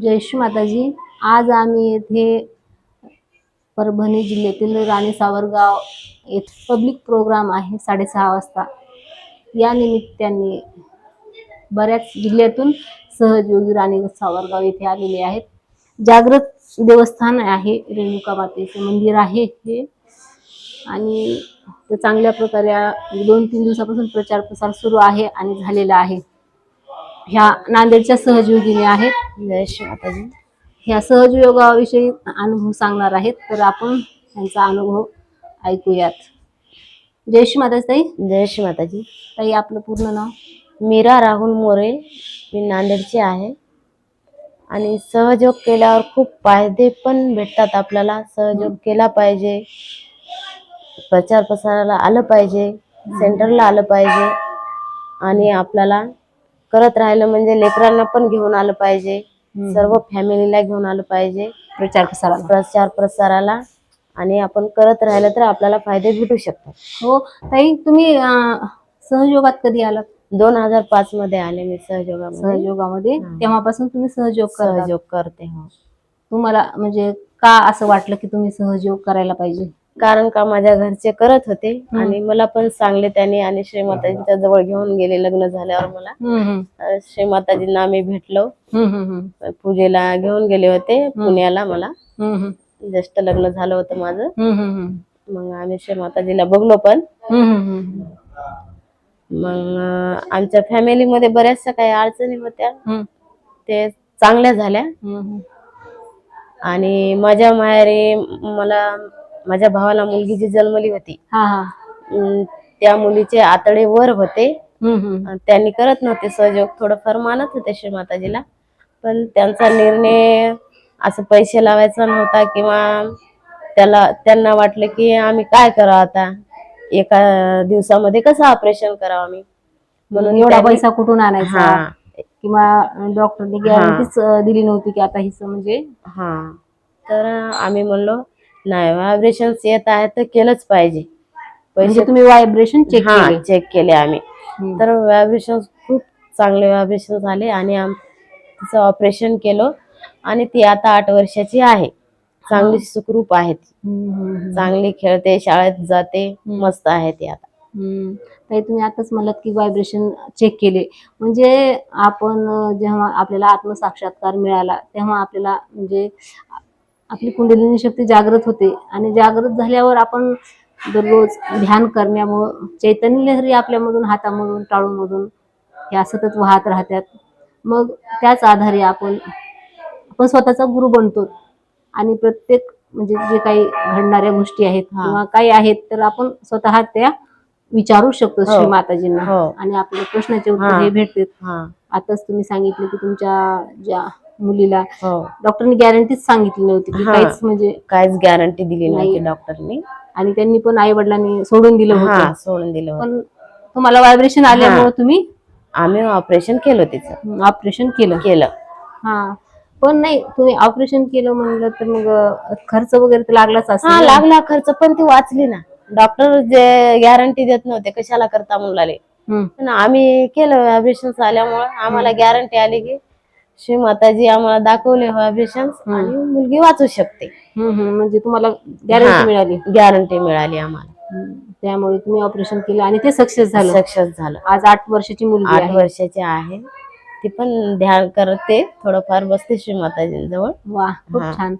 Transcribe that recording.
जय श्री माताजी. आज आम्ही येथे परभणी जिल्ह्यातील राणी सावरगाव येथे पब्लिक प्रोग्राम आहे 6:30 वाजता. या निमित्ताने बऱ्याच जिल्ह्यातून सहयोगी राणी सावरगाव येथे आलेले आहेत. जागृत देवस्थान आहे, रेणुका मातेचे मंदिर आहे हे, आणि ते चांगल्या प्रकारे 2-3 दिवसापासून प्रचार प्रसार सुरू आहे आणि झालेला आहे. ह्या नांदेडच्या सहयोगिनी आहेत. जय श्री माताजी. ह्या सहयोगाविषयी अनुभव सांगणार आहेत, तर आपण त्यांचा अनुभव ऐकूयात. जय श्री माताजी ताई. जय श्री माताजी. ताई, आपलं पूर्ण नाव? मीरा राहुल मोरे. मी नांदेडची आहे. आणि सहयोग केल्यावर खूप फायदे पण भेटतात आपल्याला. सहयोग केला पाहिजे, प्रचार प्रसाराला आलं पाहिजे, सेंटरला आलं पाहिजे, आणि आपल्याला करत राहिलं म्हणजे लेकरांना पण घेऊन आलं पाहिजे, सर्व फॅमिलीला घेऊन आलं पाहिजे प्रचार प्रसाराला, आणि आपण करत राहिलं तर आपल्याला फायदे भेटू शकतात. हो ताई, तुम्ही सहयोगात कधी आलात? 2005 मध्ये आले मी सहयोगामध्ये. तेव्हापासून तुम्ही सहयोग करते. हो. तुम्हाला म्हणजे का असं वाटलं की तुम्ही सहयोग करायला पाहिजे? कारण का माझ्या घरचे करत होते आणि मला पण सांगले त्यांनी, आणि श्रीमाताजींच्या जवळ घेऊन गेले. लग्न झाल्यावर मला श्रीमाताजींना आम्ही भेटलो, पूजेला घेऊन गेले होते पुण्याला. मला जस्ट लग्न झालं होतं माझं. मग आम्ही श्रीमाताजीला बघलो पण. मग आमच्या फॅमिलीमध्ये बऱ्याचशा काही अडचणी होत्या, ते चांगल्या झाल्या. आणि माझ्या माहेरी मला माझ्या भावाला मुलगी जी जन्मली होती, त्या मुलीचे आतडे वर होते. त्यांनी करत नव्हते सहयोग, थोडंफार मानत होते श्रीमाताजीला, पण त्यांचा निर्णय असं पैसे लावायचा नव्हता, किंवा त्यांना वाटलं की आम्ही काय करावं आता, एका दिवसामध्ये कसं ऑपरेशन करावं आम्ही, म्हणून एवढा पैसा कुठून आणायचा, किंवा डॉक्टरने गॅरंटीच दिली नव्हती की आता हिचं म्हणजे. तर आम्ही म्हणलो नाही, व्हायब्रेशन येत आहे तर केलंच पाहिजे. म्हणजे तुम्ही व्हायब्रेशन चेक केले आम्ही, तर व्हायब्रेशन खूप चांगले व्हायब्रेशन झाले, आणि तिचं ऑपरेशन केलं, आणि ती आता 8 वर्षाची आहे. चांगली सुखरूप आहे ती, चांगली खेळते, शाळेत जाते, मस्त आहे ती आता. ताई, तुम्ही आताच म्हणलात की व्हायब्रेशन चेक केले, म्हणजे आपण जेव्हा आपल्याला आत्मसाक्षात्कार मिळाला तेव्हा आपल्याला म्हणजे आपली कुंडलिनी शक्ती जागृत होते, आणि जागृत झाल्यावर आपण दररोज ध्यान करण्यामुळे चैतन्य लहरी आपल्यामधून, हातामधून, टाळूमधून ह्या सतत वाहत राहतात. मग त्याच आधारे आपण स्वतःचा गुरु बनतो, आणि प्रत्येक म्हणजे जे काही घडणाऱ्या गोष्टी आहेत किंवा काही आहेत, तर आपण स्वतः त्या विचारू शकतो श्री माताजींना, आणि आपल्या प्रश्नाचे उत्तर हे भेटते. आताच तुम्ही सांगितलं की तुमच्या ज्या मुलीला डॉक्टरनी गॅरंटीच सांगितली नव्हती की काहीच गॅरंटी दिली नाही डॉक्टरनी, आणि त्यांनी पण आई वडिलांनी सोडून दिलं होतं. पण तुम्हाला व्हायब्रेशन आल्यामुळे आम्ही ऑपरेशन केलं, तिचं ऑपरेशन केलं. पण नाही, तुम्ही ऑपरेशन केलं म्हणलं तर मग खर्च वगैरे तर लागलाच असेल. लागला खर्च, पण ती वाचली ना. डॉक्टर जे गॅरंटी देत नव्हते, कशाला करता मुलाले. आम्ही केलं व्हायब्रेशन आल्यामुळे आम्हाला गॅरंटी आली की श्री माताजी आम्हाला दाखवले व्हायब्रेशन, आणि मुलगी वाचू शकते. म्हणजे तुम्हाला गॅरंटी मिळाली आम्हाला. त्यामुळे तुम्ही ऑपरेशन केलं आणि ते सक्सेस झालं. आज 8 वर्षाची मुलगी 8 वर्षाची आहे. ती पण ध्यान करते, थोडंफार बसते श्री माताजींजवळ. वा, खूप छान.